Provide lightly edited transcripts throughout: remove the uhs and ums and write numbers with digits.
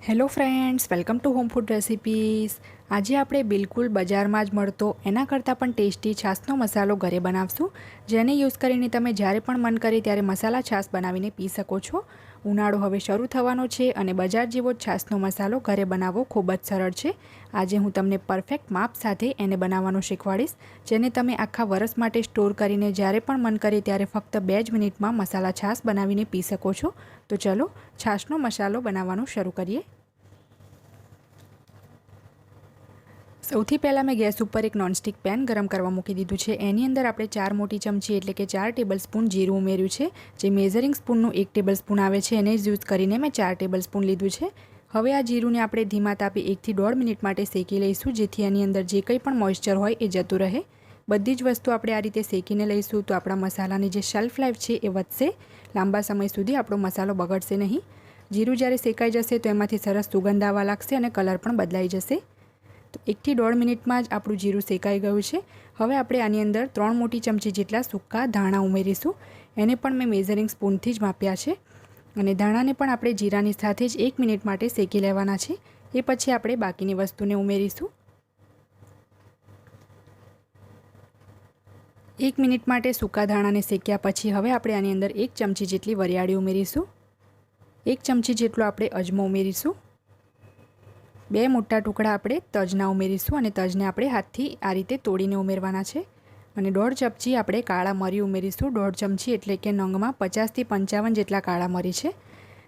Hello friends, welcome to home food recipes. આજે આપણે બિલકુલ બજારમાં જ મળતો એના કરતાં પણ ટેસ્ટી છાશનો મસાલો ઘરે બનાવશું, જેને યુઝ કરીને તમે જ્યારે પણ મન કરે ત્યારે મસાલા છાશ બનાવીને પી શકો છો। ઉનાળો હવે શરૂ થવાનો છે અને બજાર જેવો જ છાશનો મસાલો ઘરે બનાવવો ખૂબ જ સરળ છે। આજે હું તમને પરફેક્ટ માપ સાથે એને બનાવવાનું શીખવાડીશ, જેને તમે આખા વર્ષ માટે સ્ટોર કરીને જ્યારે પણ મન કરે ત્યારે ફક્ત 2 જ મિનિટમાં મસાલા છાશ બનાવીને પી શકો છો। તો ચલો છાશનો મસાલો બનાવવાનું શરૂ કરીએ। સૌથી પહેલાં મેં ગેસ ઉપર એક નોનસ્ટિક પેન ગરમ કરવા મૂકી દીધું છે। એની અંદર આપણે 4 મોટી ચમચી એટલે કે 4 ટેબલસ્પૂન જીરું ઉમેર્યું છે। જે મેઝરિંગ સ્પૂનનું 1 ટેબલસ્પૂન આવે છે એને જ યુઝ કરીને મેં 4 ટેબલસ્પૂન લીધું છે। હવે આ જીરુંને આપણે ધીમા તાપે 1 થી 1.5 મિનિટ માટે શેકી લઈશું, જેથી એની અંદર જે કંઈ પણ મોઇસ્ચર હોય એ જતું રહે। બધી જ વસ્તુ આપણે આ રીતે શેકીને લઈશું તો આપણા મસાલાની જે શેલ્ફ લાઈફ છે એ વધશે, લાંબા સમય સુધી આપણો મસાલો બગડશે નહીં। જીરું જ્યારે શેકાઈ જશે તો એમાંથી સરસ સુગંધ આવવા લાગશે અને કલર પણ બદલાઈ જશે। તો 1 થી 1.5 મિનિટમાં જ આપણું જીરું શેકાઈ ગયું છે। હવે આપણે આની અંદર 3 મોટી ચમચી જેટલા સૂકા ધાણા ઉમેરીશું। એને પણ મેં મેઝરિંગ સ્પૂનથી જ માપ્યા છે અને ધાણાને પણ આપણે જીરાની સાથે જ 1 મિનિટ માટે શેકી લેવાના છે। એ પછી આપણે બાકીની વસ્તુને ઉમેરીશું। 1 મિનિટ માટે સૂકા ધાણાને શેક્યા પછી હવે આપણે આની અંદર 1 ચમચી જેટલી વરિયાળી ઉમેરીશું। 1 ચમચી જેટલો આપણે અજમો ઉમેરીશું। 2 મોટા ટુકડા આપણે તજના ઉમેરીશું અને તજને આપણે હાથથી આ રીતે તોડીને ઉમેરવાના છે। અને 1.5 ચમચી આપણે કાળા મરી ઉમેરીશું। 1.5 ચમચી એટલે કે નંગમાં 50 થી 55 જેટલા કાળા મરી છે।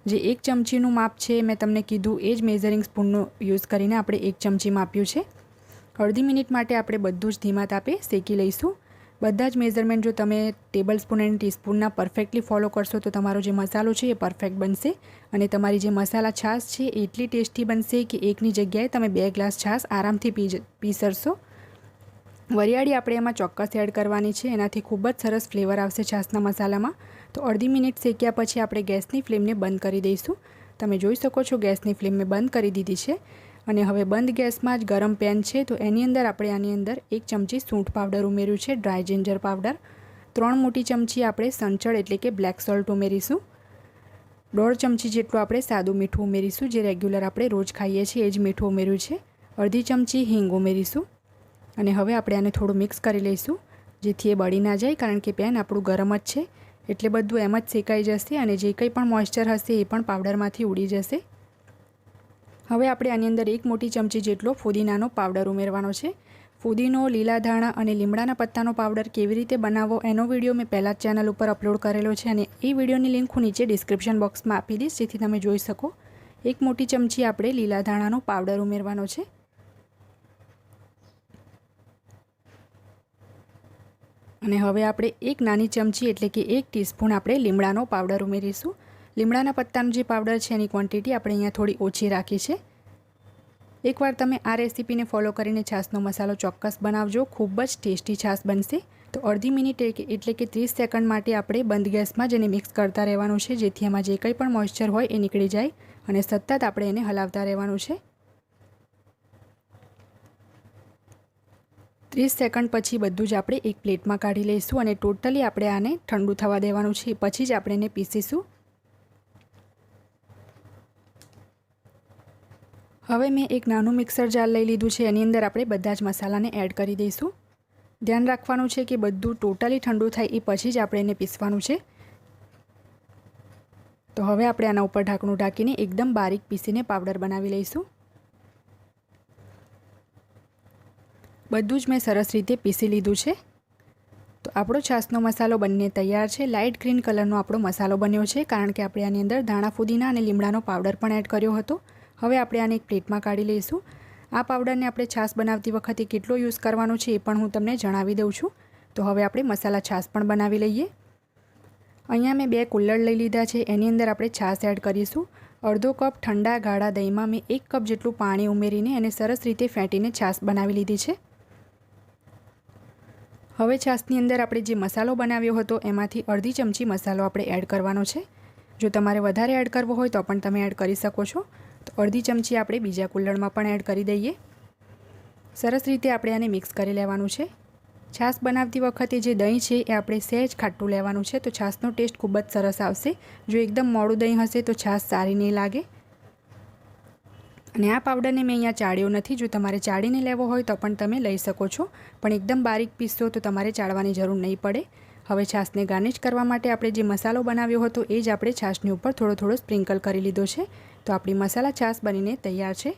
જે 1 ચમચીનું માપ છે મેં તમને કીધું એ જ મેઝરિંગ સ્પૂનનો યુઝ કરીને આપણે 1 ચમચી માપ્યું છે। અડધી મિનિટ માટે આપણે બધું જ ધીમા તાપે શેકી લઈશું। બધા જ મેઝરમેન્ટ જો તમે ટેબલ સ્પૂન અને ટીસ્પૂનના પરફેક્ટલી ફોલો કરશો તો તમારો જે મસાલો છે એ પરફેક્ટ બનશે અને તમારી જે મસાલા છાશ છે એ એટલી ટેસ્ટી બનશે કે એકની જગ્યાએ તમે 2 ગ્લાસ છાશ આરામથી પી શકશો। વરિયાળી આપણે એમાં ચોક્કસ એડ કરવાની છે, એનાથી ખૂબ જ સરસ ફ્લેવર આવશે છાશના મસાલામાં। તો અડધી મિનિટ શેક્યા પછી આપણે ગેસની ફ્લેમને બંધ કરી દઈશું। તમે જોઈ શકો છો ગેસની ફ્લેમ મેં બંધ કરી દીધી છે અને હવે બંધ ગેસમાં જ ગરમ પેન છે તો એની અંદર આપણે આની અંદર 1 ચમચી સૂંઠ પાવડર ઉમેર્યું છે, ડ્રાય જિંજર પાવડર। 3 મોટી ચમચી આપણે સંચળ એટલે કે બ્લેક સોલ્ટ ઉમેરીશું। 1.5 ચમચી જેટલું આપણે સાદું મીઠું ઉમેરીશું, જે રેગ્યુલર આપણે રોજ ખાઈએ છીએ એ જ મીઠું ઉમેર્યું છે। અડધી ચમચી હિંગ ઉમેરીશું અને હવે આપણે આને થોડું મિક્સ કરી લઈશું, જેથી એ બળી ના જાય, કારણ કે પેન આપણું ગરમ જ છે એટલે બધું એમ જ શેકાઈ જશે અને જે કંઈ પણ મોઇસ્ચર હશે એ પણ પાવડરમાંથી ઉડી જશે। હવે આપણે આની અંદર 1 મોટી ચમચી જેટલો ફુદીનાનો પાવડર ઉમેરવાનો છે। ફુદીનો, લીલા ધાણા અને લીમડાના પત્તાનો પાવડર કેવી રીતે બનાવવો એનો વિડીયો મેં પહેલાં જ ચેનલ ઉપર અપલોડ કરેલો છે અને એ વિડીયોની લિંક હું નીચે ડિસ્ક્રિપ્શન બોક્સમાં આપી દઈશ, જેથી તમે જોઈ શકો। 1 મોટી ચમચી આપણે લીલા ધાણાનો પાવડર ઉમેરવાનો છે અને હવે આપણે 1 નાની ચમચી એટલે કે 1 ટીસ્પૂન આપણે લીમડાનો પાવડર ઉમેરીશું। લીમડાના પત્તાનો જે પાવડર છે એની ક્વોન્ટિટી આપણે અહીંયા થોડી ઓછી રાખી છે। એકવાર તમે આ રેસીપીને ફોલો કરીને છાશનો મસાલો ચોક્કસ બનાવજો, ખૂબ જ ટેસ્ટી છાશ બનશે। તો અડધી મિનિટ એટલે કે 30 સેકન્ડ માટે આપણે બંધ ગેસમાં જ એને મિક્સ કરતા રહેવાનું છે, જેથી એમાં જે કંઈ પણ મોઇસ્ચર હોય એ નીકળી જાય અને સતત આપણે એને હલાવતા રહેવાનું છે। 30 સેકન્ડ પછી બધું જ આપણે એક પ્લેટમાં કાઢી લઈશું અને ટોટલી આપણે આને ઠંડુ થવા દેવાનું છે, પછી જ આપણે એને પીસીશું। હવે મેં એક નાનું મિક્સર જાર લઈ લીધું છે, એની અંદર આપણે બધા જ મસાલાને એડ કરી દઈશું। ધ્યાન રાખવાનું છે કે બધું ટોટલી ઠંડુ થાય એ પછી જ આપણે એને પીસવાનું છે। તો હવે આપણે આના ઉપર ઢાંકણું ઢાંકીને એકદમ બારીક પીસીને પાવડર બનાવી લઈશું। બધું જ મેં સરસ રીતે પીસી લીધું છે। તો આપણો છાશનો મસાલો બંને તૈયાર છે। લાઇટ ગ્રીન કલરનો આપણો મસાલો બન્યો છે, કારણ કે આપણે આની અંદર ધાણા, ફુદીના અને લીમડાનો પાવડર પણ એડ કર્યો હતો। હવે આપણે આને એક પ્લેટમાં કાઢી લઈશું। આ પાવડરને આપણે છાશ બનાવતી વખતે કેટલો યુઝ કરવાનો છે એ પણ હું તમને જણાવી દઉં છું। તો હવે આપણે મસાલા છાશ પણ બનાવી લઈએ। અહીંયા મેં 2 કુલ્લડ લઈ લીધા છે, એની અંદર આપણે છાશ એડ કરીશું। અડધો કપ ઠંડા ગાઢા દહીંમાં મેં 1 કપ જેટલું પાણી ઉમેરીને એને સરસ રીતે ફેંટીને છાશ બનાવી લીધી છે। હવે છાશની અંદર આપણે જે મસાલો બનાવ્યો હતો એમાંથી અડધી ચમચી મસાલો આપણે એડ કરવાનો છે। જો તમારે વધારે એડ કરવો હોય તો પણ તમે એડ કરી શકો છો। તો અડધી ચમચી આપણે બીજા કુલ્લડમાં પણ એડ કરી દઈએ। સરસ રીતે આપણે આને મિક્સ કરી લેવાનું છે। છાશ બનાવતી વખતે જે દહીં છે એ આપણે સહેજ ખાટું લેવાનું છે, તો છાશનો ટેસ્ટ ખૂબ જ સરસ આવશે। જો એકદમ મોડું દહીં હશે તો છાશ સારી નહીં લાગે। અને આ પાવડરને મેં અહીંયા ચાળ્યો નથી. જો તમારે ચાળીને લેવો હોય તો પણ તમે લઈ શકો છો, પણ એકદમ બારીક પીસશો તો તમારે ચાળવાની જરૂર નહીં પડે. હવે છાશને ગાર્નિશ કરવા માટે આપણે જે મસાલો બનાવ્યો હતો એ જ આપણે છાશની ઉપર થોડો થોડો સ્પ્રિંકલ કરી લીધો છે. તો આપણી મસાલા છાશ બનીને તૈયાર છે.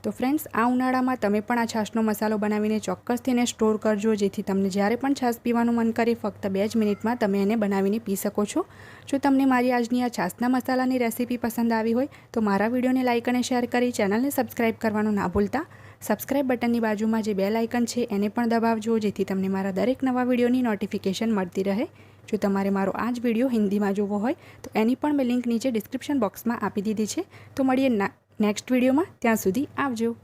તો ફ્રેન્ડ્સ, આ ઉનાળામાં તમે પણ આ છાશનો મસાલો બનાવીને ચોક્કસથી એને સ્ટોર કરજો, જેથી તમને જ્યારે પણ છાશ પીવાનું મન કરે ફક્ત 2 જ મિનિટમાં તમે એને બનાવીને પી શકો છો. જો તમને મારી આજની આ છાશના મસાલાની રેસીપી પસંદ આવી હોય તો મારા વિડીયોને લાઇક અને શેર કરી ચેનલને સબસ્ક્રાઈબ કરવાનું ના ભૂલતા. સબસ્ક્રાઈબ બટનની બાજુમાં જે બેલ આઇકન છે એને પણ દબાવજો, જેથી તમને મારા દરેક નવા વિડીયોની નોટિફિકેશન મળતી રહે. જો તમારે મારો આ જ વિડીયો હિન્દીમાં જોવો હોય તો એની પણ મેં લિંક નીચે ડિસ્ક્રિપ્શન બોક્સમાં આપી દીધી છે. તો મળીએ નેક્સ્ટ વિડીયોમાં. ત્યાં સુધી આવજો.